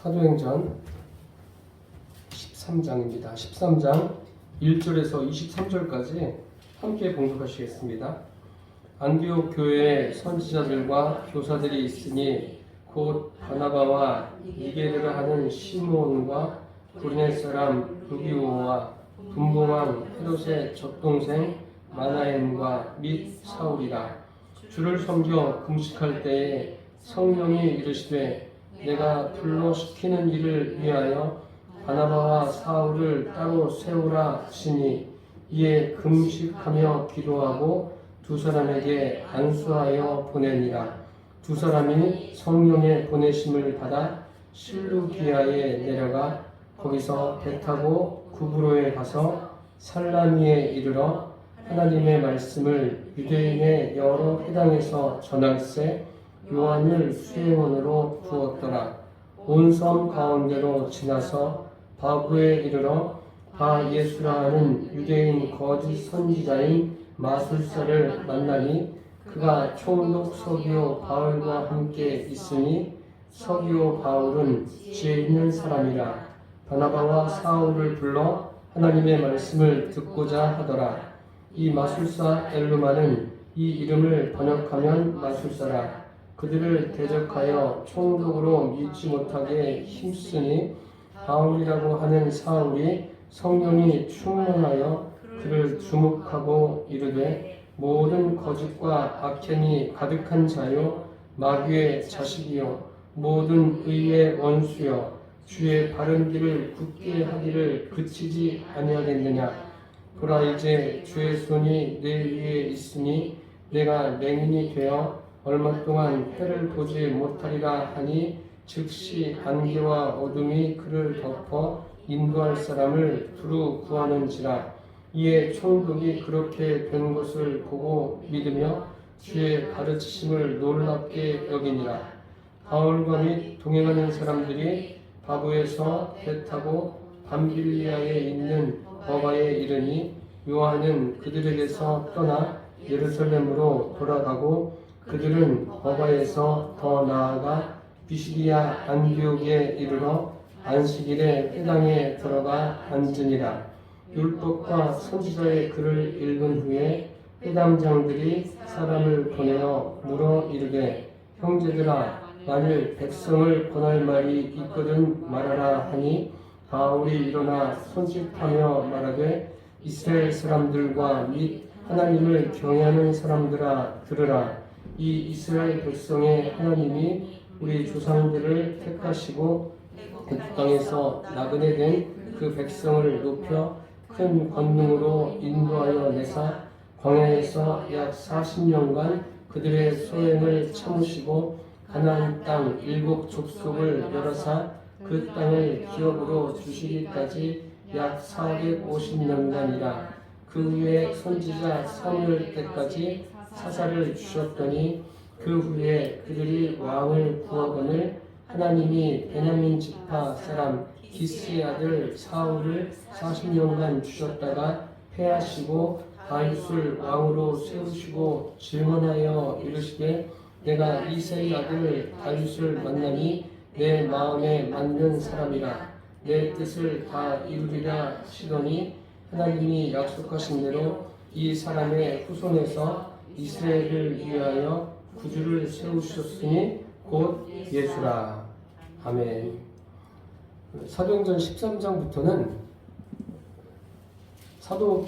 사도행전 13장입니다. 13장 1절에서 23절까지 함께 봉독하시겠습니다. 안디옥 교회에 선지자들과 교사들이 있으니 곧 바나바와 니게르라 하는 시므온과 구레네 사람 루기오와 분봉한 헤롯의 젖동생 마나엠과 및 사울이라. 주를 섬겨 금식할 때에 성령이 이르시되 내가 불러 시키는 일을 위하여 바나바와 사울을 따로 세우라 하시니 이에 금식하며 기도하고 두 사람에게 안수하여 보내니라. 두 사람이 성령의 보내심을 받아 실루기아에 내려가 거기서 배 타고 구브로에 가서 살라미에 이르러 하나님의 말씀을 유대인의 여러 회당에서 전할세 요한을 수행원으로 두었더라. 온 섬 가운데로 지나서 바구에 이르러 바 예수라 하는 유대인 거짓 선지자인 마술사를 만나니 그가 총독 서기오 바울과 함께 있으니 서기오 바울은 지혜 있는 사람이라. 바나바와 사울을 불러 하나님의 말씀을 듣고자 하더라. 이 마술사 엘루마는 이 이름을 번역하면 마술사라. 그들을 대적하여 총독으로 믿지 못하게 힘쓰니 바울이라고 하는 사울이 성령이 충만하여 그를 주목하고 이르되 모든 거짓과 악행이 가득한 자요 마귀의 자식이요 모든 의의 원수요 주의 바른 길을 굳게 하기를 그치지 아니하겠느냐. 보라 이제 주의 손이 내 위에 있으니 내가 맹인이 되어 얼마 동안 해를 보지 못하리라 하니 즉시 안개와 어둠이 그를 덮어 인도할 사람을 두루 구하는지라. 이에 총독이 그렇게 된 것을 보고 믿으며 주의 가르치심을 놀랍게 여기니라. 바울과 및 동행하는 사람들이 바부에서 배 타고 밤빌리아에 있는 버가에 이르니 요한은 그들에게서 떠나 예루살렘으로 돌아가고 그들은 버가에서 더 나아가 비시디아 안디옥에 이르러 안식일에 회당에 들어가 앉으니라. 율법과 선지자의 글을 읽은 후에 회당장들이 사람을 보내어 물어 이르되 형제들아 만일 백성을 권할 말이 있거든 말하라 하니 바울이 일어나 손짓하며 말하되 이스라엘 사람들과 및 하나님을 경외하는 사람들아 들으라. 이 이스라엘 백성의 하나님이 우리 조상들을 택하시고 애굽 땅에서 나그네 된 그 백성을 높여 큰 권능으로 인도하여 내사 광야에서 약 40년간 그들의 소행을 참으시고 가나안 땅 7 족속을 열어사 그 땅을 기업으로 주시기까지 약 450년간이라. 그 후에 선지자 사무엘 때까지 사사를 주셨더니 그 후에 그들이 왕을 구하거늘 하나님이 베냐민 지파 사람 기스의 아들 사울을 40년간 주셨다가 패하시고 다윗을 왕으로 세우시고 질문하여 이르시되 내가 이새의 아들 다윗을 만나니 내 마음에 맞는 사람이라. 내 뜻을 다 이루리라 하시더니 하나님이 약속하신 대로 이 사람의 후손에서 이스라엘을 위하여 구주를 세우셨으니 곧 예수라. 아멘. 사도행전 13장부터는 사도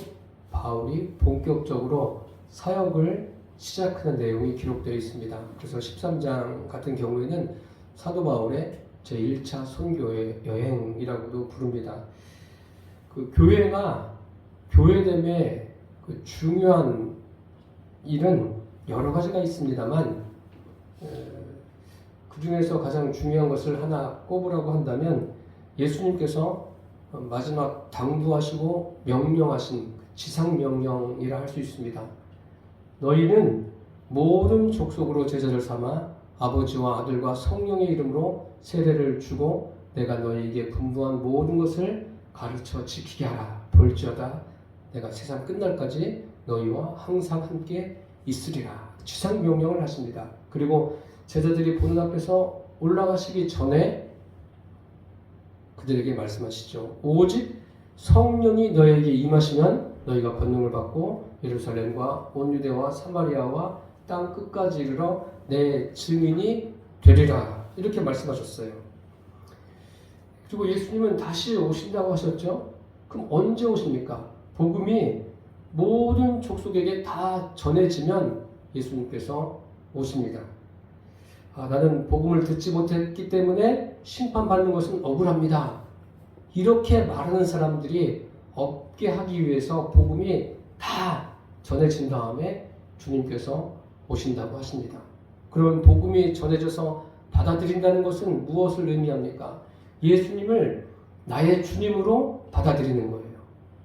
바울이 본격적으로 사역을 시작하는 내용이 기록되어 있습니다. 그래서 13장 같은 경우에는 사도 바울의 제1차 선교의 여행이라고도 부릅니다. 그 교회가 교회됨의 그 중요한 일은 여러 가지가 있습니다만 그 중에서 가장 중요한 것을 하나 꼽으라고 한다면 예수님께서 마지막 당부하시고 명령하신 지상명령이라 할 수 있습니다. 너희는 모든 족속으로 제자를 삼아 아버지와 아들과 성령의 이름으로 세례를 주고 내가 너희에게 분부한 모든 것을 가르쳐 지키게 하라. 볼지어다 내가 세상 끝날까지 너희와 항상 함께 있으리라. 지상명령을 하십니다. 그리고 제자들이 보는 앞에서 올라가시기 전에 그들에게 말씀하시죠. 오직 성령이 너에게 임하시면 너희가 권능을 받고 예루살렘과 온 유대와 사마리아와 땅 끝까지 이르러 내 증인이 되리라. 이렇게 말씀하셨어요. 그리고 예수님은 다시 오신다고 하셨죠. 그럼 언제 오십니까? 복음이 모든 족속에게 다 전해지면 예수님께서 오십니다. 나는 복음을 듣지 못했기 때문에 심판받는 것은 억울합니다. 이렇게 말하는 사람들이 없게 하기 위해서 복음이 다 전해진 다음에 주님께서 오신다고 하십니다. 그러면 복음이 전해져서 받아들인다는 것은 무엇을 의미합니까? 예수님을 나의 주님으로 받아들이는 거예요.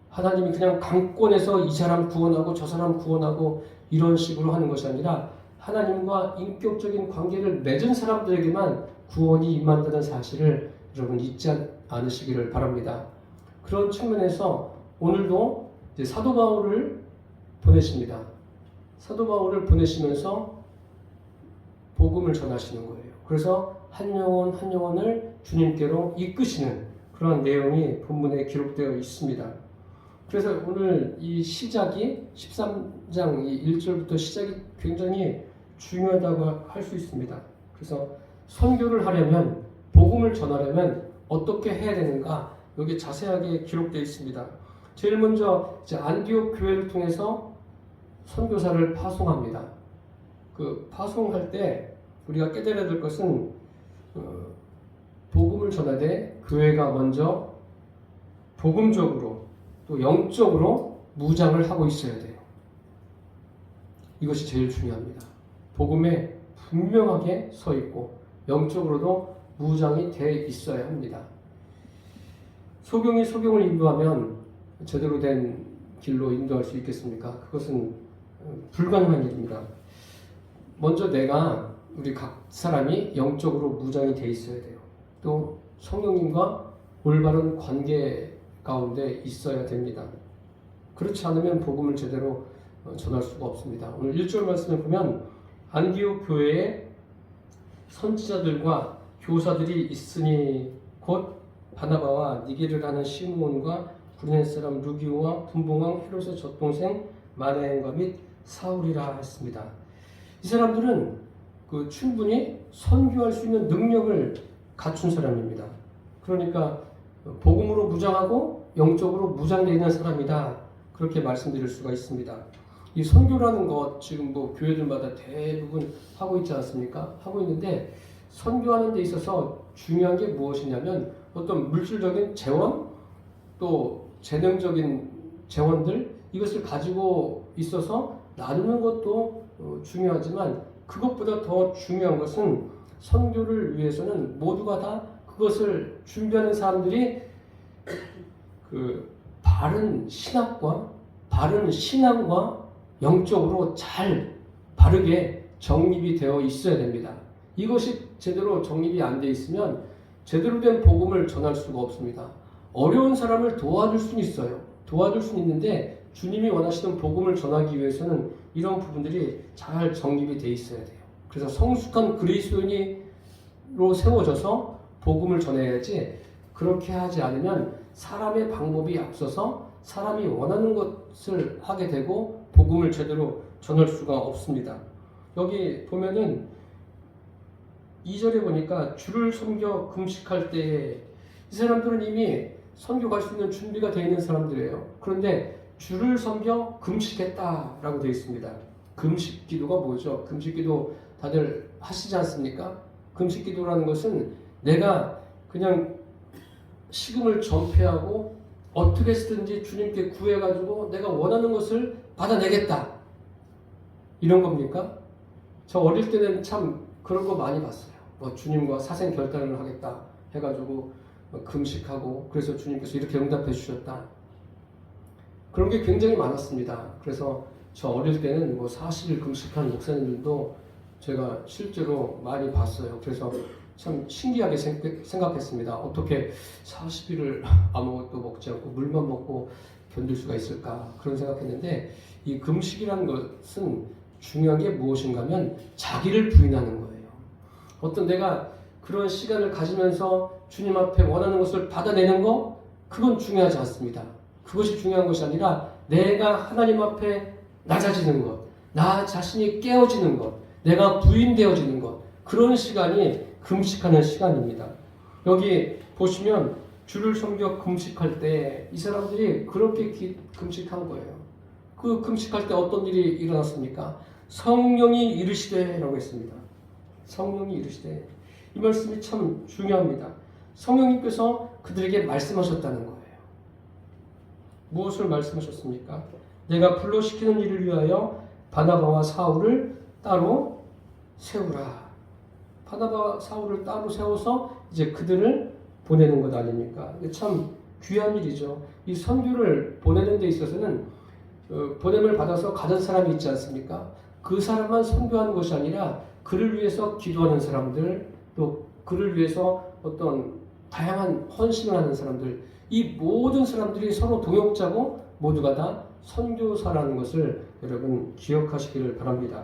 하나님이 그냥 강권해서 이 사람 구원하고 저 사람 구원하고 이런 식으로 하는 것이 아니라 하나님과 인격적인 관계를 맺은 사람들에게만 구원이 임한다는 사실을 여러분 잊지 않으시기를 바랍니다. 그런 측면에서 오늘도 이제 사도 바울을 보내십니다. 사도 바울을 보내시면서 복음을 전하시는 거예요. 그래서 한 영혼 한 영혼을 주님께로 이끄시는 그런 내용이 본문에 기록되어 있습니다. 그래서 오늘 이 시작이 13장 1절부터 시작이 굉장히 중요하다고 할 수 있습니다. 그래서 선교를 하려면 복음을 전하려면 어떻게 해야 되는가 여기 자세하게 기록되어 있습니다. 제일 먼저 이제 안디옥 교회를 통해서 선교사를 파송합니다. 그 파송할 때 우리가 깨달아야 될 것은 복음을 전하되 교회가 먼저 복음적으로 또 영적으로 무장을 하고 있어야 돼요. 이것이 제일 중요합니다. 복음에 분명하게 서 있고 영적으로도 무장이 돼 있어야 합니다. 소경이 소경을 인도하면 제대로 된 길로 인도할 수 있겠습니까? 그것은 불가능한 일입니다. 먼저 우리 각 사람이 영적으로 무장이 돼 있어야 돼요. 또 성령님과 올바른 관계 가운데 있어야 됩니다. 그렇지 않으면 복음을 제대로 전할 수가 없습니다. 오늘 1절 말씀을 보면 안디옥 교회에 선지자들과 교사들이 있으니 곧 바나바와 니게를 하는 시므온과 구레네 사람 루기오와 분봉왕 헤롯의 젖동생 마나엔과 및 사울이라 했습니다. 이 사람들은 충분히 선교할 수 있는 능력을 갖춘 사람입니다. 그러니까 복음으로 무장하고 영적으로 무장되어 있는 사람이다. 그렇게 말씀드릴 수가 있습니다. 이 선교라는 것 지금 교회들마다 대부분 하고 있지 않습니까? 하고 있는데 선교하는 데 있어서 중요한 게 무엇이냐면 어떤 물질적인 재원 또 재능적인 재원들 이것을 가지고 있어서 나누는 것도 중요하지만 그것보다 더 중요한 것은 선교를 위해서는 모두가 다 그것을 준비하는 사람들이 바른 신학과 바른 신앙과 영적으로 잘 바르게 정립이 되어 있어야 됩니다. 이것이 제대로 정립이 안 돼 있으면 제대로 된 복음을 전할 수가 없습니다. 어려운 사람을 도와줄 수는 있어요. 도와줄 수는 있는데 주님이 원하시는 복음을 전하기 위해서는 이런 부분들이 잘 정립이 돼 있어야 돼요. 그래서 성숙한 그리스도인으로 세워져서 복음을 전해야지 그렇게 하지 않으면 사람의 방법이 앞서서 사람이 원하는 것을 하게 되고 복음을 제대로 전할 수가 없습니다. 여기 보면은 2절에 보니까 주를 섬겨 금식할 때에 이 사람들은 이미 선교 갈 수 있는 준비가 되어 있는 사람들이에요. 그런데 주를 섬겨 금식했다라고 되어 있습니다. 금식 기도가 뭐죠? 금식 기도 다들 하시지 않습니까? 금식 기도라는 것은 내가 그냥 식음을 전폐하고 어떻게 해서든지 주님께 구해가지고 내가 원하는 것을 받아내겠다. 이런 겁니까? 저 어릴 때는 참 그런 거 많이 봤어요. 주님과 사생 결단을 하겠다 해가지고 금식하고 그래서 주님께서 이렇게 응답해 주셨다. 그런 게 굉장히 많았습니다. 그래서 저 어릴 때는 40일 금식한 목사님들도 제가 실제로 많이 봤어요. 그래서 참 신기하게 생각했습니다. 어떻게 40일을 아무것도 먹지 않고 물만 먹고 견딜 수가 있을까 그런 생각했는데 이 금식이라는 것은 중요한 게 무엇인가 하면 자기를 부인하는 거예요. 어떤 내가 그런 시간을 가지면서 주님 앞에 원하는 것을 받아내는 거, 그건 중요하지 않습니다. 그것이 중요한 것이 아니라 내가 하나님 앞에 낮아지는 것, 나 자신이 깨어지는 것, 내가 부인되어지는 것, 그런 시간이 금식하는 시간입니다. 여기 보시면 주를 섬겨 금식할 때 이 사람들이 그렇게 금식한 거예요. 그 금식할 때 어떤 일이 일어났습니까? 성령이 이르시되 라고 했습니다. 성령이 이르시되. 이 말씀이 참 중요합니다. 성령님께서 그들에게 말씀하셨다는 거예요. 무엇을 말씀하셨습니까? 내가 불러시키는 일을 위하여 바나바와 사울을 따로 세우라. 바나바와 사울을 따로 세워서 이제 그들을 보내는 것 아닙니까? 참 귀한 일이죠. 이 선교를 보내는 데 있어서는 보냄을 받아서 가는 사람이 있지 않습니까? 그 사람만 선교하는 것이 아니라 그를 위해서 기도하는 사람들, 또 그를 위해서 어떤 다양한 헌신을 하는 사람들, 이 모든 사람들이 서로 동역자고 모두가 다 선교사라는 것을 여러분 기억하시기를 바랍니다.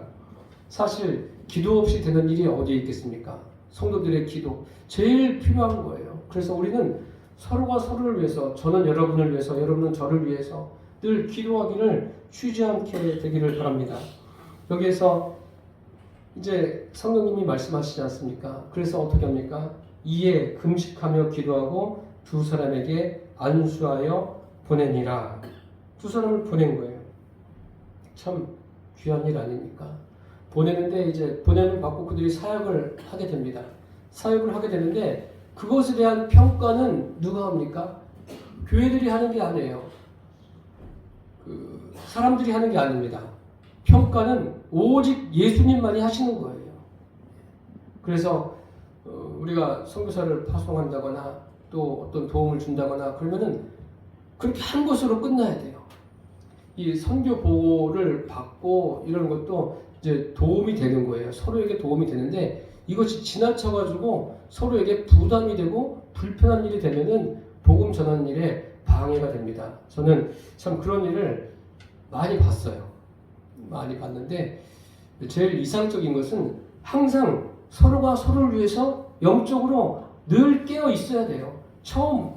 사실 기도 없이 되는 일이 어디에 있겠습니까? 성도들의 기도 제일 필요한 거예요. 그래서 우리는 서로가 서로를 위해서, 저는 여러분을 위해서, 여러분은 저를 위해서 늘 기도하기를 쉬지 않게 되기를 바랍니다. 여기에서 이제 성령님이 말씀하시지 않습니까? 그래서 어떻게 합니까? 이에 금식하며 기도하고 두 사람에게 안수하여 보내니라. 두 사람을 보낸 거예요. 참 귀한 일 아닙니까? 보내는데 이제 보냄을 받고 그들이 사역을 하게 됩니다. 사역을 하게 되는데 그것에 대한 평가는 누가 합니까? 교회들이 하는 게 아니에요. 사람들이 하는 게 아닙니다. 평가는 오직 예수님만이 하시는 거예요. 그래서 우리가 선교사를 파송한다거나 또 어떤 도움을 준다거나 그러면은 그렇게 한 것으로 끝나야 돼요. 이 선교 보호를 받고 이런 것도 이제 도움이 되는 거예요. 서로에게 도움이 되는데 이것이 지나쳐가지고 서로에게 부담이 되고 불편한 일이 되면은 복음 전하는 일에 방해가 됩니다. 저는 참 그런 일을 많이 봤어요. 많이 봤는데 제일 이상적인 것은 항상 서로가 서로를 위해서 영적으로 늘 깨어 있어야 돼요. 처음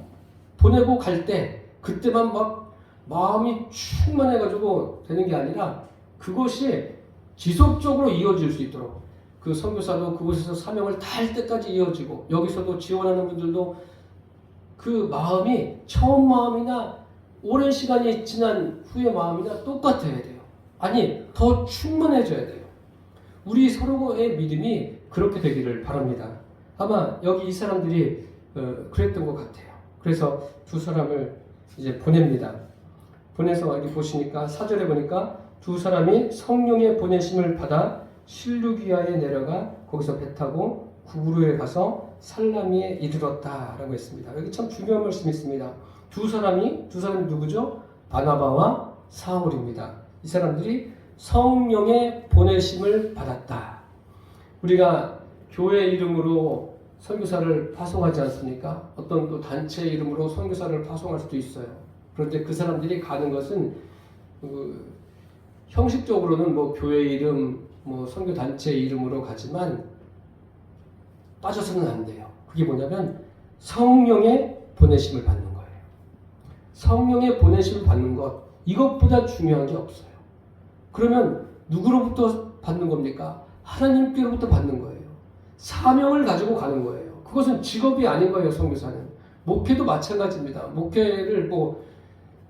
보내고 갈 때 그때만 막 마음이 충만해가지고 되는 게 아니라 그것이 지속적으로 이어질 수 있도록 그 선교사도 그곳에서 사명을 다할 때까지 이어지고 여기서도 지원하는 분들도 그 마음이 처음 마음이나 오랜 시간이 지난 후의 마음이나 똑같아야 돼요. 아니 더 충만해져야 돼요. 우리 서로의 믿음이 그렇게 되기를 바랍니다. 아마 여기 이 사람들이 그랬던 것 같아요. 그래서 두 사람을 이제 보냅니다. 보내서 여기 보시니까 4절에 보니까 두 사람이 성령의 보내심을 받아 실루기아에 내려가 거기서 배 타고 구브로에 가서 살라미에 이르렀다라고 했습니다. 여기 참 중요한 말씀이 있습니다. 두 사람이 누구죠? 바나바와 사울입니다. 이 사람들이 성령의 보내심을 받았다. 우리가 교회 이름으로 선교사를 파송하지 않습니까? 어떤 또 단체 이름으로 선교사를 파송할 수도 있어요. 그런데 그 사람들이 가는 것은 형식적으로는 뭐 교회 이름, 뭐 선교 단체 이름으로 가지만 빠져서는 안 돼요. 그게 뭐냐면 성령의 보내심을 받는 거예요. 성령의 보내심을 받는 것, 이것보다 중요한 게 없어요. 그러면 누구로부터 받는 겁니까? 하나님께로부터 받는 거예요. 사명을 가지고 가는 거예요. 그것은 직업이 아닌 거예요. 선교사는. 목회도 마찬가지입니다. 목회를 뭐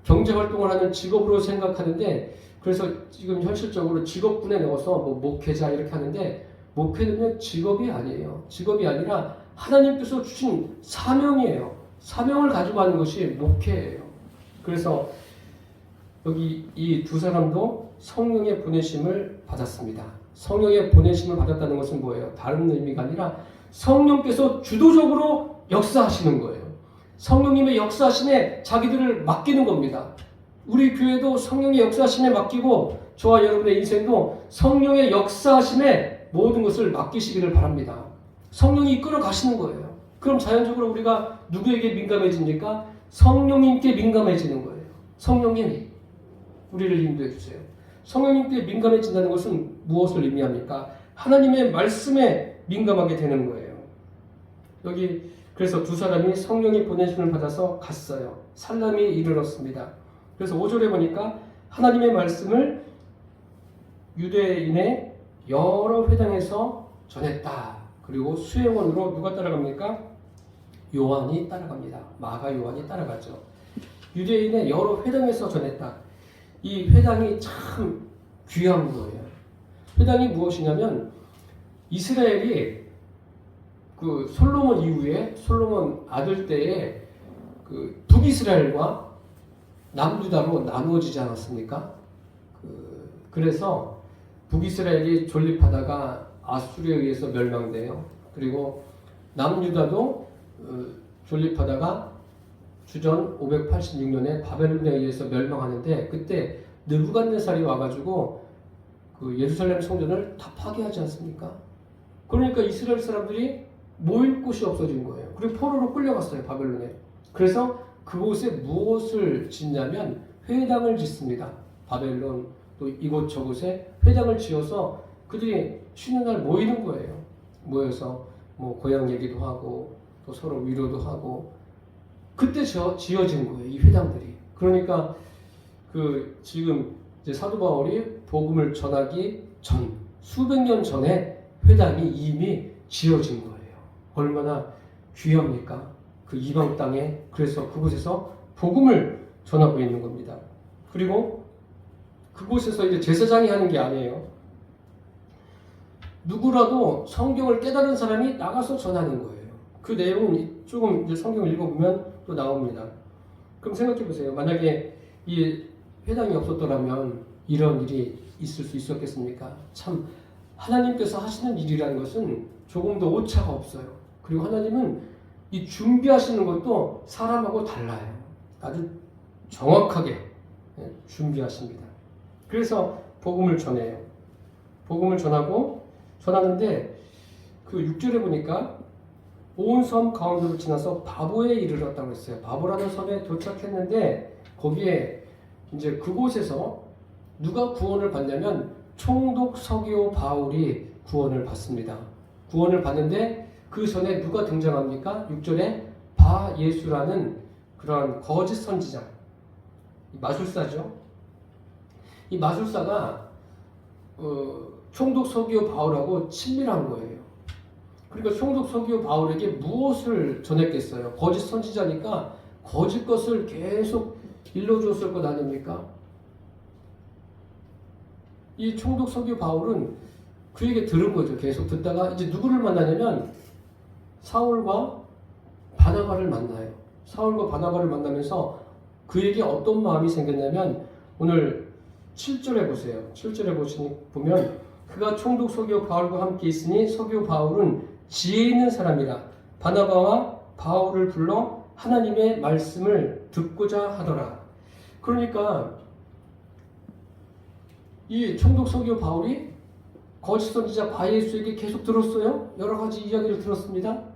경제활동을 하는 직업으로 생각하는데 그래서 지금 현실적으로 직업군에 넣어서 뭐 목회자 이렇게 하는데 목회는 직업이 아니에요. 직업이 아니라 하나님께서 주신 사명이에요. 사명을 가지고 하는 것이 목회예요. 그래서 여기 이 두 사람도 성령의 보내심을 받았습니다. 성령의 보내심을 받았다는 것은 뭐예요? 다른 의미가 아니라 성령께서 주도적으로 역사하시는 거예요. 성령님의 역사하심에 자기들을 맡기는 겁니다. 우리 교회도 성령의 역사하심에 맡기고 저와 여러분의 인생도 성령의 역사하심에 모든 것을 맡기시기를 바랍니다. 성령이 이끌어 가시는 거예요. 그럼 자연적으로 우리가 누구에게 민감해집니까? 성령님께 민감해지는 거예요. 성령님, 우리를 인도해 주세요. 성령님께 민감해진다는 것은 무엇을 의미합니까? 하나님의 말씀에 민감하게 되는 거예요. 여기 그래서 두 사람이 성령의 보내심을 받아서 갔어요. 살람이 이르렀습니다. 그래서 5절에 보니까 하나님의 말씀을 유대인의 여러 회당에서 전했다. 그리고 수행원으로 누가 따라갑니까? 요한이 따라갑니다. 마가 요한이 따라가죠. 유대인의 여러 회당에서 전했다. 이 회당이 참 귀한 거예요. 회당이 무엇이냐면 이스라엘이 그 솔로몬 이후에 솔로몬 아들 때에 그 북이스라엘과 남유다로 나누어지지 않았습니까? 그래서 북이스라엘이 존립하다가 아수르에 의해서 멸망돼요. 그리고 남유다도 존립하다가 주전 586년에 바벨론에 의해서 멸망하는데 그때 느부갓네살이 와가지고 그 예루살렘 성전을 다 파괴하지 않습니까? 그러니까 이스라엘 사람들이 모일 곳이 없어진 거예요. 그리고 포로로 끌려갔어요, 바벨론에. 그래서 그곳에 무엇을 짓냐면 회당을 짓습니다. 바벨론 또 이곳저곳에 회당을 지어서 그들이 쉬는 날 모이는 거예요. 모여서 뭐 고향 얘기도 하고 또 서로 위로도 하고 그때 지어진 거예요, 이 회당들이. 그러니까 그 지금 이제 사도 바울이 복음을 전하기 전 수백 년 전에 회당이 이미 지어진 거예요. 얼마나 귀합니까? 그 이방 땅에. 그래서 그곳에서 복음을 전하고 있는 겁니다. 그리고 그곳에서 이제 제사장이 하는 게 아니에요. 누구라도 성경을 깨달은 사람이 나가서 전하는 거예요. 그 내용은 조금 이제 성경을 읽어보면 또 나옵니다. 그럼 생각해 보세요. 만약에 이 회당이 없었더라면 이런 일이 있을 수 있었겠습니까? 참 하나님께서 하시는 일이라는 것은 조금도 오차가 없어요. 그리고 하나님은 이 준비하시는 것도 사람하고 달라요. 아주 정확하게 준비하십니다. 그래서 복음을 전해요. 복음을 전하는데 그 6절에 보니까 온 섬 가운데로 지나서 바보에 이르렀다고 했어요. 바보라는 섬에 도착했는데 거기에 이제 그곳에서 누가 구원을 받냐면 총독 서기오 바울이 구원을 받습니다. 구원을 받는데 그 전에 누가 등장합니까? 6절에 바 예수라는 그런 거짓 선지자, 마술사죠. 이 마술사가 총독 서기오 바울하고 친밀한 거예요. 그러니까 총독 서기오 바울에게 무엇을 전했겠어요? 거짓 선지자니까 거짓 것을 계속 일러주었을 것 아닙니까? 이 총독 서기오 바울은 그에게 들은 거죠. 계속 듣다가 이제 누구를 만나냐면 사울과 바나바를 만나요. 사울과 바나바를 만나면서 그에게 어떤 마음이 생겼냐면 오늘 7절에 보세요. 7절에 보면 그가 총독 서기오 바울과 함께 있으니 서기오 바울은 지혜 있는 사람이라 바나바와 바울을 불러 하나님의 말씀을 듣고자 하더라. 그러니까 이 총독 서기오 바울이 거짓 선지자 바예수에게 계속 들었어요. 여러 가지 이야기를 들었습니다.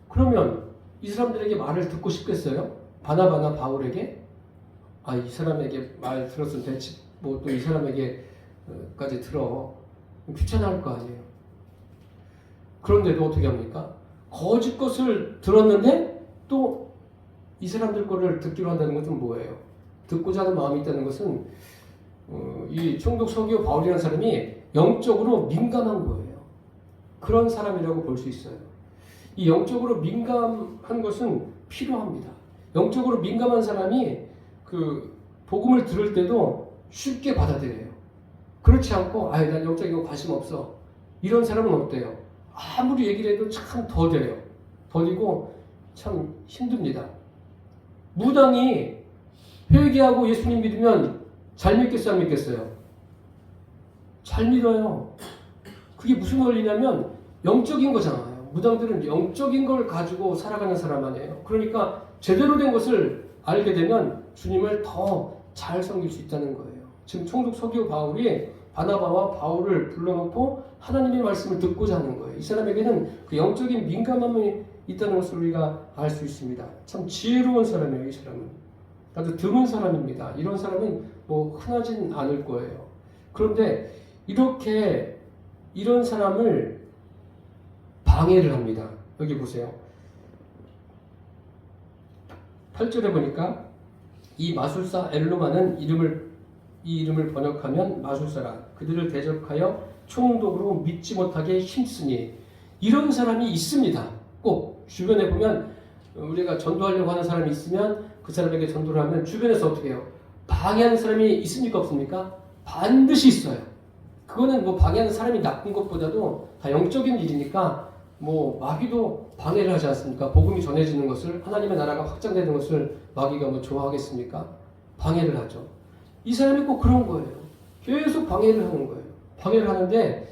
그러면 이 사람들에게 말을 듣고 싶겠어요? 바나바나 바울에게? 이 사람에게 말 들었으면 됐지. 뭐 또 이 사람에게까지 들어. 귀찮아할 거 아니에요. 그런데도 어떻게 합니까? 거짓 것을 들었는데 또 이 사람들 거를 듣기로 한다는 것은 뭐예요? 듣고자 하는 마음이 있다는 것은 이 총독 서기오 바울이라는 사람이 영적으로 민감한 거예요. 그런 사람이라고 볼 수 있어요. 이 영적으로 민감한 것은 필요합니다. 영적으로 민감한 사람이 그 복음을 들을 때도 쉽게 받아들여요. 그렇지 않고 난 영적인 거 관심 없어. 이런 사람은 어때요? 아무리 얘기를 해도 참 더뎌요. 더디고 참 힘듭니다. 무당이 회개하고 예수님 믿으면 잘 믿겠어요? 안 믿겠어요? 잘 믿어요. 그게 무슨 원리냐면 영적인 거잖아요. 무당들은 영적인 걸 가지고 살아가는 사람 아니에요. 그러니까 제대로 된 것을 알게 되면 주님을 더 잘 섬길 수 있다는 거예요. 지금 총독 서기오 바울이 바나바와 바울을 불러놓고 하나님의 말씀을 듣고자 하는 거예요. 이 사람에게는 그 영적인 민감함이 있다는 것을 우리가 알 수 있습니다. 참 지혜로운 사람이에요. 이 사람은 아주 드문 사람입니다. 이런 사람은 뭐 흔하진 않을 거예요. 그런데 이런 사람을 방해를 합니다. 여기 보세요. 8절에 보니까 이 마술사 엘루마는 이 이름을 번역하면 마술사라. 그들을 대적하여 총독으로 믿지 못하게 힘쓰니. 이런 사람이 있습니다. 꼭 주변에 보면 우리가 전도하려고 하는 사람이 있으면 그 사람에게 전도를 하면 주변에서 어떻게 해요? 방해하는 사람이 있습니까? 없습니까? 반드시 있어요. 그거는 뭐 방해하는 사람이 나쁜 것보다도 다 영적인 일이니까 뭐 마귀도 방해를 하지 않습니까? 복음이 전해지는 것을, 하나님의 나라가 확장되는 것을 마귀가 뭐 좋아하겠습니까? 방해를 하죠. 이 사람이 꼭 그런 거예요. 계속 방해를 하는 거예요. 방해를 하는데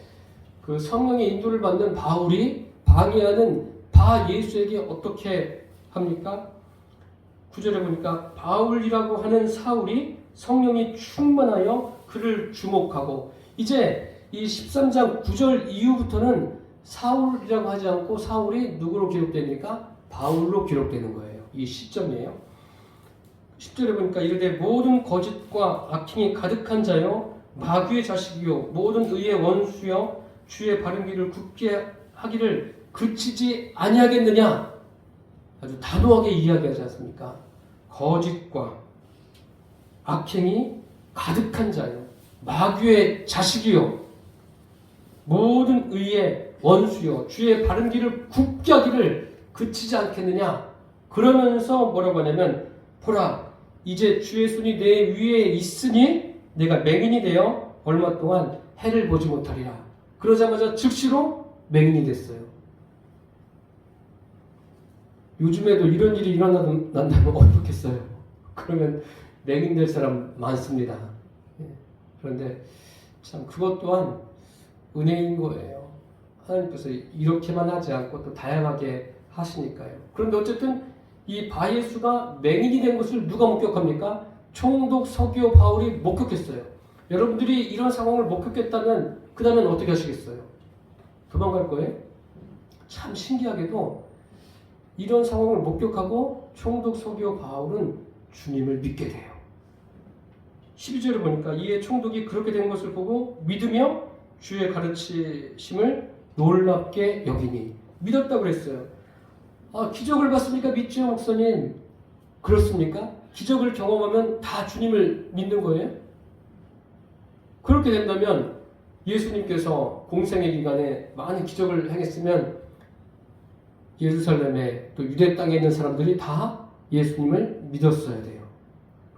그 성령의 인도를 받는 바울이 방해하는 바 예수에게 어떻게 합니까? 9절에 보니까 바울이라고 하는 사울이 성령이 충만하여 그를 주목하고, 이제 이 13장 9절 이후부터는 사울이라고 하지 않고 사울이 누구로 기록됩니까? 바울로 기록되는 거예요. 이 시점이에요. 10절에 보니까 이르되 모든 거짓과 악행이 가득한 자요 마귀의 자식이요 모든 의의 원수요 주의 바른 길을 굳게 하기를 그치지 아니하겠느냐. 아주 단호하게 이야기하지 않습니까? 거짓과 악행이 가득한 자요 마귀의 자식이요 모든 의의 원수요 주의 바른 길을 굳게 하기를 그치지 않겠느냐. 그러면서 뭐라고 하냐면 보라 이제 주의 손이 내 위에 있으니 내가 맹인이 되어 얼마 동안 해를 보지 못하리라. 그러자마자 즉시로 맹인이 됐어요. 요즘에도 이런 일이 일어난다면 어떻겠어요? 그러면 맹인 될 사람 많습니다. 그런데 참 그것 또한 은혜인 거예요. 하나님께서 이렇게만 하지 않고 또 다양하게 하시니까요. 그런데 어쨌든 이 바예수가 맹인이 된 것을 누가 목격합니까? 총독 서기오 바울이 목격했어요. 여러분들이 이런 상황을 목격했다면 그 다음엔 어떻게 하시겠어요? 도망갈 거예요? 참 신기하게도 이런 상황을 목격하고 총독 서기오 바울은 주님을 믿게 돼요. 12절을 보니까 이에 총독이 그렇게 된 것을 보고 믿으며 주의 가르치심을 놀랍게 여기니. 믿었다고 그랬어요. 아, 기적을 봤습니까? 믿죠, 목사님? 그렇습니까? 기적을 경험하면 다 주님을 믿는 거예요? 그렇게 된다면 예수님께서 공생의 기간에 많은 기적을 행했으면 예루살렘에 또 유대 땅에 있는 사람들이 다 예수님을 믿었어야 돼요.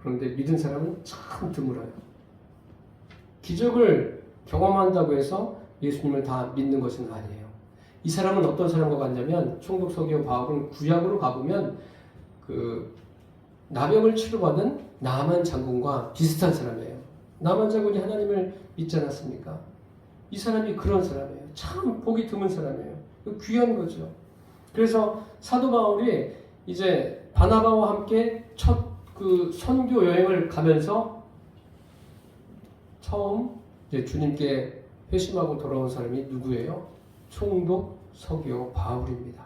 그런데 믿은 사람은 참 드물어요. 기적을 경험한다고 해서 예수님을 다 믿는 것은 아니에요. 이 사람은 어떤 사람과 같냐면 총독 서기오 바울은 구약으로 가보면 그 나병을 치료받은 나만 장군과 비슷한 사람이에요. 나만 장군이 하나님을 믿지 않았습니까? 이 사람이 그런 사람이에요. 참 보기 드문 사람이에요. 귀한 거죠. 그래서 사도 바울이 이제 바나바와 함께 첫 그 선교 여행을 가면서 처음 이제 주님께 회심하고 돌아온 사람이 누구예요? 총독 서기오 바울입니다.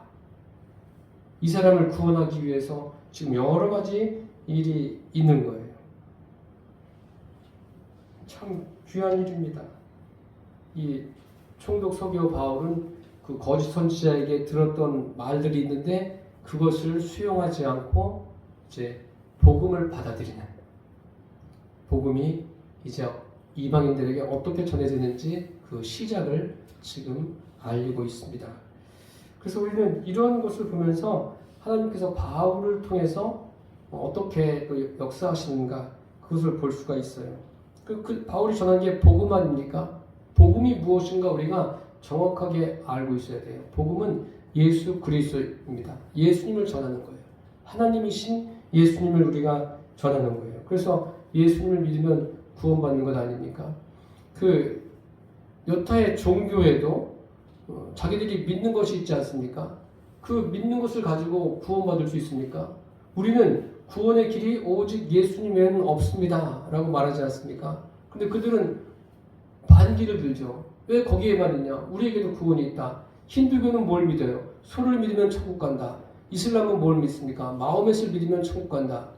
이 사람을 구원하기 위해서 지금 여러 가지 일이 있는 거예요. 참 귀한 일입니다. 이 총독 서기오 바울은 그 거짓 선지자에게 들었던 말들이 있는데 그것을 수용하지 않고 이제 복음을 받아들이는, 복음이 이제 이방인들에게 어떻게 전해지는지 그 시작을 지금 알리고 있습니다. 그래서 우리는 이런 것을 보면서 하나님께서 바울을 통해서 어떻게 또 역사하시는가 그것을 볼 수가 있어요. 그 바울이 전한 게 복음 아닙니까? 복음이 무엇인가 우리가 정확하게 알고 있어야 돼요. 복음은 예수 그리스도입니다. 예수님을 전하는 거예요. 하나님이신 예수님을 우리가 전하는 거예요. 그래서 예수님을 믿으면 구원받는 것 아닙니까? 그 여타의 종교에도 자기들이 믿는 것이 있지 않습니까? 그 믿는 것을 가지고 구원받을 수 있습니까? 우리는 구원의 길이 오직 예수님 외에는 없습니다 라고 말하지 않습니까? 근데 그들은 반기를 들죠. 왜 거기에만 있냐? 우리에게도 구원이 있다. 힌두교는 뭘 믿어요? 소를 믿으면 천국 간다. 이슬람은 뭘 믿습니까? 마호멧을 믿으면 천국 간다.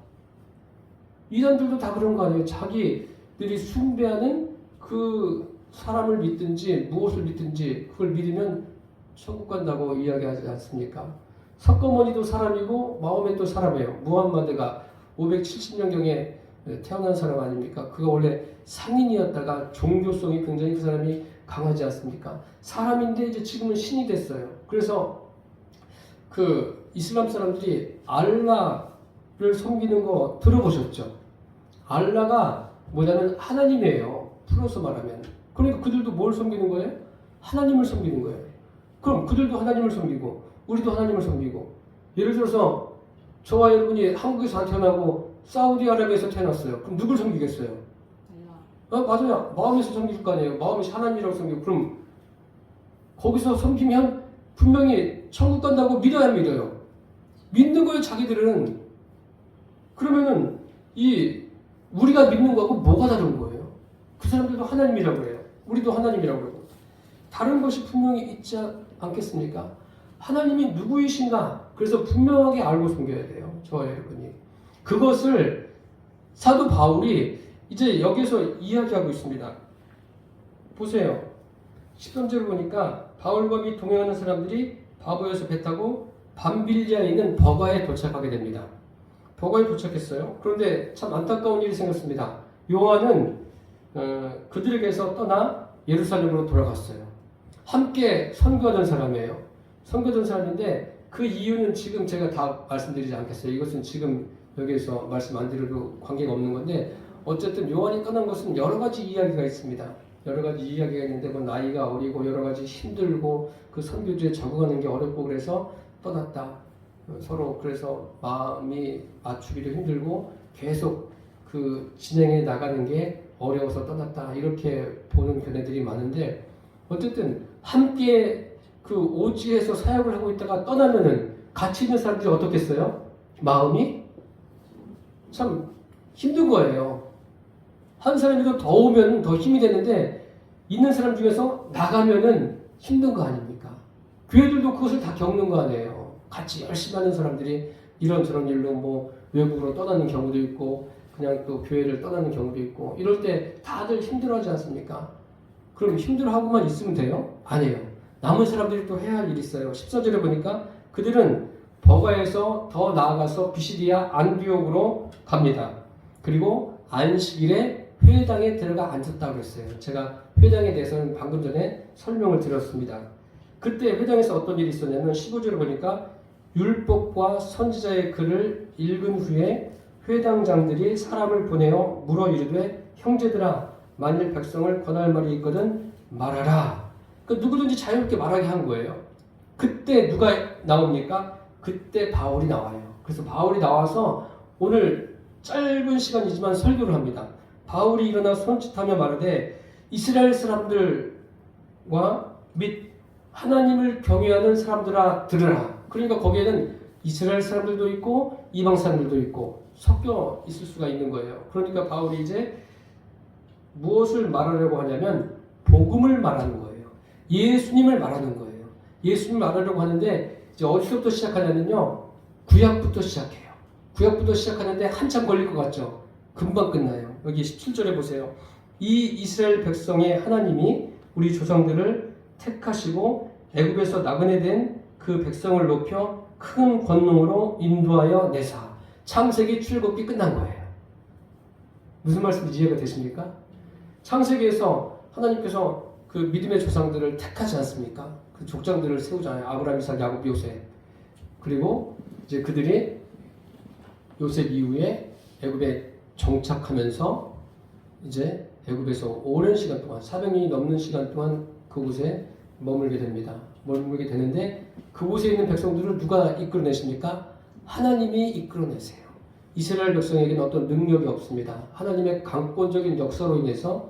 이단들도 다 그런 거 아니에요? 자기들이 숭배하는 그 사람을 믿든지 무엇을 믿든지 그걸 믿으면 천국 간다고 이야기하지 않습니까? 석거머니도 사람이고 마호메도 사람이에요. 무함마드가 570년경에 태어난 사람 아닙니까? 그가 원래 상인이었다가 종교성이 굉장히 그 사람이 강하지 않습니까? 사람인데 이제 지금은 신이 됐어요. 그래서 그 이슬람 사람들이 알라를 섬기는 거 들어보셨죠? 알라가 뭐냐면 하나님이에요. 풀어서 말하면. 그러니까 그들도 뭘 섬기는 거예요? 하나님을 섬기는 거예요. 그럼 그들도 하나님을 섬기고 우리도 하나님을 섬기고, 예를 들어서 저와 여러분이 한국에서 안 태어나고 사우디아라비아에서 태어났어요. 그럼 누굴 섬기겠어요? 맞아요. 마음에서 섬길 거 아니에요. 마음에서 하나님이라고 섬기고. 그럼 거기서 섬기면 분명히 천국 간다고 믿어야 믿어요. 믿는 거예요, 자기들은. 그러면은 우리가 믿는 거하고 뭐가 다른 거예요? 그 사람들도 하나님이라고 해요. 우리도 하나님이라고 해요. 다른 것이 분명히 있지 않겠습니까? 하나님이 누구이신가? 그래서 분명하게 알고 섬겨야 돼요. 저와 여러분이. 그것을 사도 바울이 이제 여기서 이야기하고 있습니다. 보세요. 13절을 보니까 바울과 및 동행하는 사람들이 바보에서 배 타고 밤빌리아에 있는 버가에 도착하게 됩니다. 버가에 도착했어요. 그런데 참 안타까운 일이 생겼습니다. 요한은 그들에게서 떠나 예루살렘으로 돌아갔어요. 함께 선교하던 사람이에요. 선교하던 사람인데 그 이유는 지금 제가 다 말씀드리지 않겠어요. 이것은 지금 여기에서 말씀 안 드려도 관계가 없는 건데, 어쨌든 요한이 떠난 것은 여러 가지 이야기가 있습니다. 여러 가지 이야기가 있는데 뭐 나이가 어리고 여러 가지 힘들고 그 선교지에 적응하는 게 어렵고 그래서 떠났다. 서로 그래서 마음이 맞추기도 힘들고 계속 그 진행해 나가는 게 어려워서 떠났다. 이렇게 보는 견해들이 많은데, 어쨌든 함께 그 오지에서 사역을 하고 있다가 떠나면은 같이 있는 사람들이 어떻겠어요? 마음이 참 힘든 거예요. 한 사람이 더 오면 더 힘이 되는데 있는 사람 중에서 나가면은 힘든 거 아닙니까? 교회들도 그것을 다 겪는 거 아니에요. 같이 열심히 하는 사람들이 이런저런 일로 뭐 외국으로 떠나는 경우도 있고 그냥 또 교회를 떠나는 경우도 있고, 이럴 때 다들 힘들어하지 않습니까? 그럼 힘들어하고만 있으면 돼요? 아니에요. 남은 사람들이 또 해야 할 일이 있어요. 14절에 보니까 그들은 버가에서 더 나아가서 비시디아 안디옥으로 갑니다. 그리고 안식일에 회당에 들어가 앉았다고 그랬어요. 제가 회당에 대해서는 방금 전에 설명을 드렸습니다. 그때 회당에서 어떤 일이 있었냐면 15절에 보니까 율법과 선지자의 글을 읽은 후에 회당장들이 사람을 보내어 물어 이르되, 형제들아, 만일 백성을 권할 말이 있거든 말하라. 그러니까 누구든지 자유롭게 말하게 한 거예요. 그때 누가 나옵니까? 그때 바울이 나와요. 그래서 바울이 나와서 오늘 짧은 시간이지만 설교를 합니다. 바울이 일어나 손짓하며 말하되, 이스라엘 사람들과 및 하나님을 경외하는 사람들아 들으라. 그러니까 거기에는 이스라엘 사람들도 있고 이방 사람들도 있고 섞여 있을 수가 있는 거예요. 그러니까 바울이 이제 무엇을 말하려고 하냐면 복음을 말하는 거예요. 예수님을 말하는 거예요. 예수님을 말하려고 하는데 이제 어디서부터 시작하냐면요, 구약부터 시작해요. 구약부터 시작하는데 한참 걸릴 것 같죠? 금방 끝나요. 여기 17절에 보세요. 이 이스라엘 백성의 하나님이 우리 조상들을 택하시고 애굽에서 나그네 된 그 백성을 높여 큰 권능으로 인도하여 내사. 창세기 출애굽기 끝난 거예요. 무슨 말씀인지 이해가 되십니까? 창세기에서 하나님께서 그 믿음의 조상들을 택하지 않습니까? 그 족장들을 세우잖아요. 아브라함, 이삭, 야곱, 요셉. 그리고 이제 그들이 요셉 이후에 애굽에 정착하면서 이제 애굽에서 오랜 시간 동안 400년이 넘는 시간 동안 그곳에 머물게 됩니다. 머물게 되는데 그곳에 있는 백성들을 누가 이끌어내십니까? 하나님이 이끌어내세요. 이스라엘 백성에게는 어떤 능력이 없습니다. 하나님의 강권적인 역사로 인해서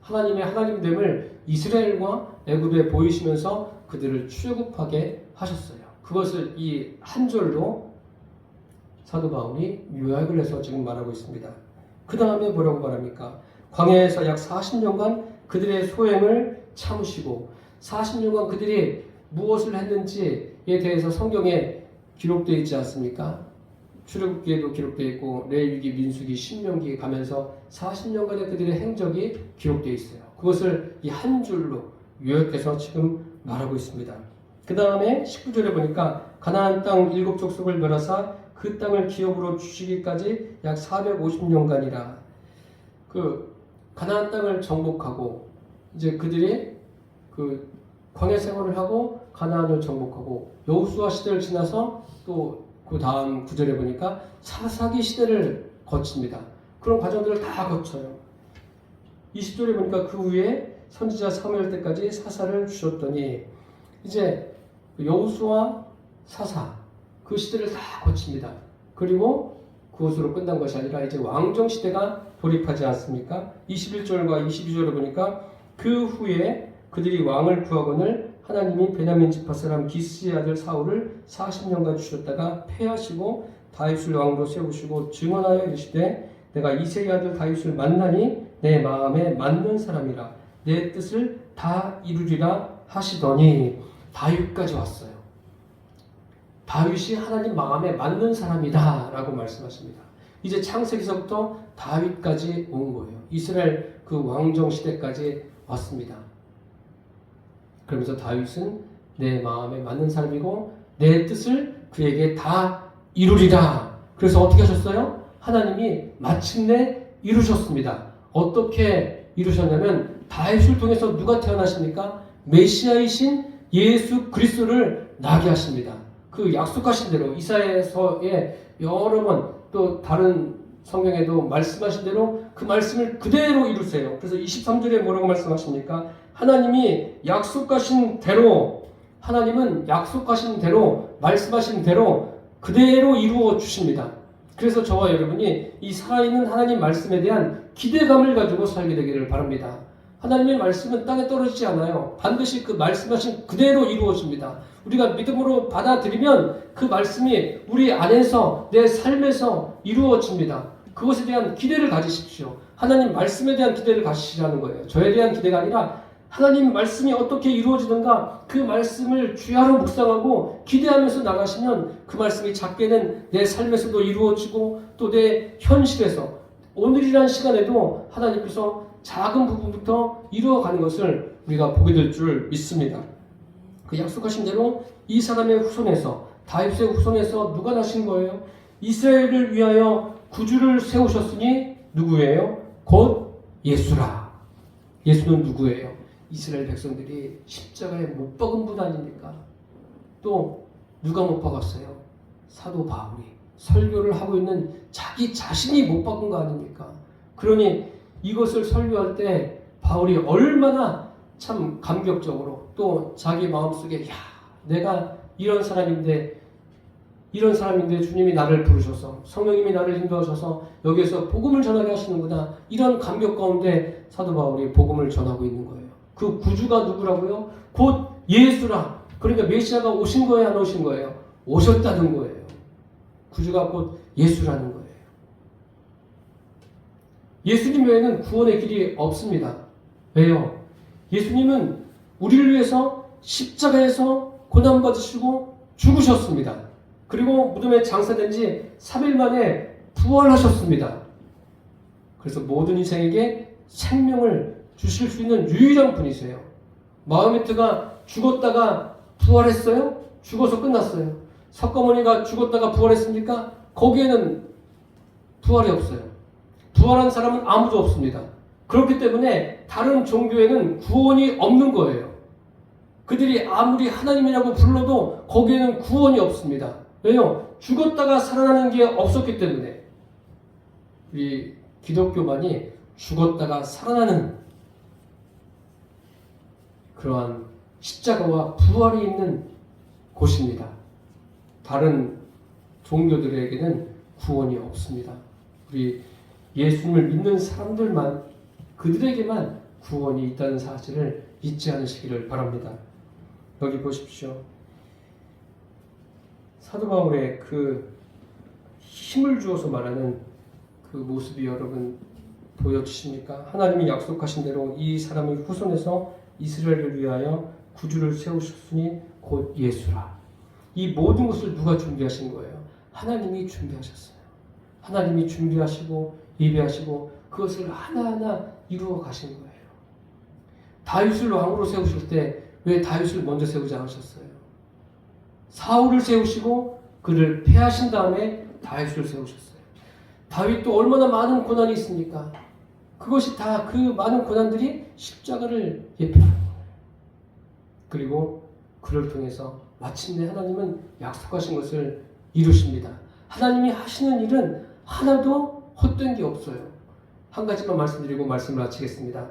하나님의 하나님됨을 이스라엘과 애굽에 보이시면서 그들을 출애굽하게 하셨어요. 그것을 이 한 절로 사도 바울이 요약을 해서 지금 말하고 있습니다. 그 다음에 뭐라고 말합니까? 광야에서 약 40년간 그들의 소행을 참으시고 40년간 그들이 무엇을 했는지에 대해서 성경에 기록되어 있지 않습니까? 출애굽기에도 기록되어 있고 레위기, 민수기, 신명기 가면서 40년간의 그들의 행적이 기록되어 있어요. 그것을 이 한 줄로 요약해서 지금 말하고 있습니다. 그 다음에 19절에 보니까 가나안 땅 7족속을 멸하사 그 땅을 기업으로 주시기까지 약 450년간이라. 그 가나안 땅을 정복하고 이제 그들이 그 광야 생활을 하고 가나안을 정복하고 여호수아 시대를 지나서 또 그 다음 구절에 보니까 사사기 시대를 거칩니다. 그런 과정들을 다 거쳐요. 20절에 보니까 그 후에 선지자 사무엘 때까지 사사를 주셨더니 이제 여호수아 사사 그 시대를 다 거칩니다. 그리고 그것으로 끝난 것이 아니라 이제 왕정 시대가 돌입하지 않습니까? 21절과 22절을 보니까 그 후에 그들이 왕을 구하거늘 하나님이 베냐민 지파 사람 기스의 아들 사울을 40년간 주셨다가 패하시고 다윗을 왕으로 세우시고 증언하여 이르시되 내가 이새의 아들 다윗을 만나니 내 마음에 맞는 사람이라 내 뜻을 다 이루리라 하시더니 다윗까지 왔어요. 다윗이 하나님 마음에 맞는 사람이다 라고 말씀하십니다. 이제 창세기서부터 다윗까지 온 거예요. 이스라엘 그 왕정 시대까지 왔습니다. 그러면서 다윗은 내 마음에 맞는 사람이고 내 뜻을 그에게 다 이루리라. 그래서 어떻게 하셨어요? 하나님이 마침내 이루셨습니다. 어떻게 이루셨냐면 다윗을 통해서 누가 태어나십니까? 메시아이신 예수 그리스도를 나게 하십니다. 그 약속하신 대로 이사야서에 여러 번 또 다른 성경에도 말씀하신 대로 그 말씀을 그대로 이루세요. 그래서 23절에 뭐라고 말씀하십니까? 하나님이 약속하신 대로 하나님은 약속하신 대로 말씀하신 대로 그대로 이루어 주십니다. 그래서 저와 여러분이 이 살아있는 하나님 말씀에 대한 기대감을 가지고 살게 되기를 바랍니다. 하나님의 말씀은 땅에 떨어지지 않아요. 반드시 그 말씀하신 그대로 이루어집니다. 우리가 믿음으로 받아들이면 그 말씀이 우리 안에서 내 삶에서 이루어집니다. 그것에 대한 기대를 가지십시오. 하나님 말씀에 대한 기대를 가지시라는 거예요. 저에 대한 기대가 아니라 하나님 말씀이 어떻게 이루어지는가 그 말씀을 주야로 묵상하고 기대하면서 나가시면 그 말씀이 작게는 내 삶에서도 이루어지고 또 내 현실에서 오늘이란 시간에도 하나님께서 작은 부분부터 이루어가는 것을 우리가 보게 될 줄 믿습니다. 그 약속하신 대로 이 사람의 후손에서 다윗의 후손에서 누가 나신 거예요? 이스라엘을 위하여 구주를 세우셨으니 누구예요? 곧 예수라. 예수는 누구예요? 이스라엘 백성들이 십자가에 못 박은 분 아닙니까? 또 누가 못 박았어요? 사도 바울이 설교를 하고 있는 자기 자신이 못 박은 거 아닙니까? 그러니 이것을 설교할 때 바울이 얼마나 참 감격적으로 또 자기 마음속에 야 내가 이런 사람인데 주님이 나를 부르셔서 성령님이 나를 인도하셔서 여기에서 복음을 전하게 하시는구나 이런 감격 가운데 사도 바울이 복음을 전하고 있는 거예요. 그 구주가 누구라고요? 곧 예수라. 그러니까 메시아가 오신 거예요? 안 오신 거예요? 오셨다는 거예요. 구주가 곧 예수라는 거예요. 예수님 외에는 구원의 길이 없습니다. 왜요? 예수님은 우리를 위해서 십자가에서 고난받으시고 죽으셨습니다. 그리고 무덤에 장사된 지 3일 만에 부활하셨습니다. 그래서 모든 인생에게 생명을 주실 수 있는 유일한 분이세요. 마호메트가 죽었다가 부활했어요? 죽어서 끝났어요. 석가모니가 죽었다가 부활했습니까? 거기에는 부활이 없어요. 부활한 사람은 아무도 없습니다. 그렇기 때문에 다른 종교에는 구원이 없는 거예요. 그들이 아무리 하나님이라고 불러도 거기에는 구원이 없습니다. 왜요? 죽었다가 살아나는 게 없었기 때문에. 우리 기독교만이 죽었다가 살아나는 그러한 십자가와 부활이 있는 곳입니다. 다른 종교들에게는 구원이 없습니다. 우리 예수님을 믿는 사람들만 그들에게만 구원이 있다는 사실을 잊지 않으시기를 바랍니다. 여기 보십시오. 사도 바울의 그 힘을 주어서 말하는 그 모습이 여러분 보여지십니까? 하나님이 약속하신 대로 이 사람의 후손에서 이스라엘을 위하여 구주를 세우셨으니 곧 예수라. 이 모든 것을 누가 준비하신 거예요? 하나님이 준비하셨어요. 하나님이 준비하시고 예배하시고 그것을 하나하나 이루어 가신 거예요. 다윗을 왕으로 세우실 때 왜 다윗을 먼저 세우지 않으셨어요? 사울을 세우시고 그를 패하신 다음에 다윗을 세우셨어요. 다윗도 얼마나 많은 고난이 있습니까? 그것이 다 그 많은 고난들이 십자가를 예표하는 거예요. 그리고 그를 통해서 마침내 하나님은 약속하신 것을 이루십니다. 하나님이 하시는 일은 하나도 헛된 게 없어요. 한 가지만 말씀드리고 말씀을 마치겠습니다.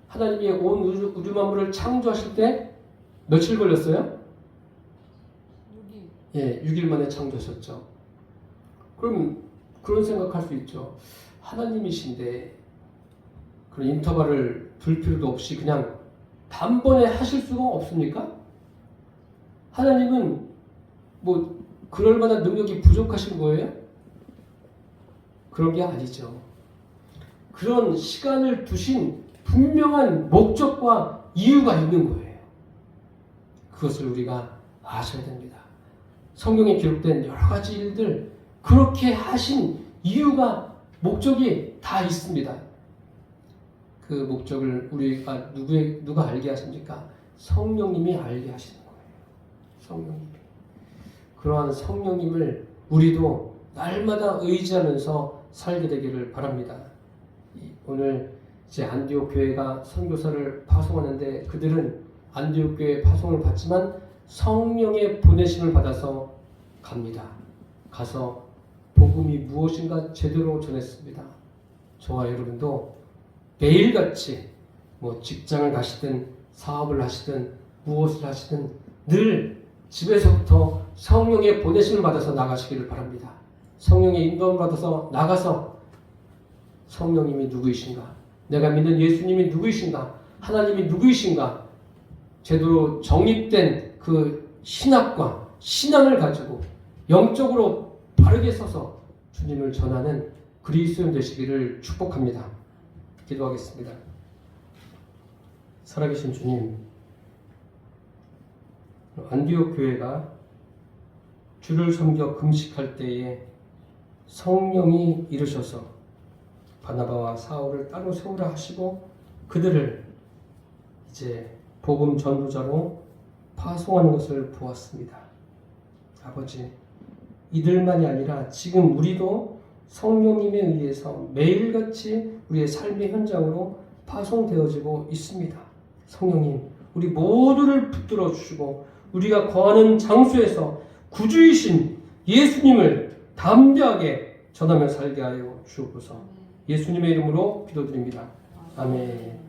하나님이 온 우주 만물을 창조하실 때 며칠 걸렸어요? 6일. 예, 6일 만에 창조하셨죠. 그럼 그런 생각할 수 있죠. 하나님이신데 그런 인터벌을 둘 필요도 없이 그냥 단번에 하실 수가 없습니까? 하나님은 뭐 그럴 만한 능력이 부족하신 거예요? 그런 게 아니죠. 그런 시간을 두신 분명한 목적과 이유가 있는 거예요. 그것을 우리가 아셔야 됩니다. 성경에 기록된 여러 가지 일들, 그렇게 하신 이유가, 목적이 다 있습니다. 그 목적을 우리가 누가 알게 하십니까? 성령님이 알게 하시는 거예요. 성령님이. 그러한 성령님을 우리도 날마다 의지하면서 살게 되기를 바랍니다. 오늘 이제 안디옥 교회가 선교사를 파송하는데 그들은 안디옥 교회 파송을 받지만 성령의 보내심을 받아서 갑니다. 가서 복음이 무엇인가 제대로 전했습니다. 저와 여러분도 매일같이 뭐 직장을 가시든 사업을 하시든 무엇을 하시든 늘 집에서부터 성령의 보내심을 받아서 나가시기를 바랍니다. 성령의 인도함을 받아서 나가서 성령님이 누구이신가? 내가 믿는 예수님이 누구이신가? 하나님이 누구이신가? 제대로 정립된 그 신학과 신앙을 가지고 영적으로 바르게 서서 주님을 전하는 그리스도인 되시기를 축복합니다. 기도하겠습니다. 살아계신 주님, 안디옥 교회가 주를 섬겨 금식할 때에 성령이 이르셔서 바나바와 사울을 따로 세우라 하시고 그들을 이제 복음 전도자로 파송하는 것을 보았습니다. 아버지, 이들만이 아니라 지금 우리도 성령님에 의해서 매일같이 우리의 삶의 현장으로 파송되어지고 있습니다. 성령님, 우리 모두를 붙들어 주시고 우리가 거하는 장소에서 구주이신 예수님을 담대하게 전하며 살게 하여 주옵소서. 예수님의 이름으로 기도드립니다. 아멘.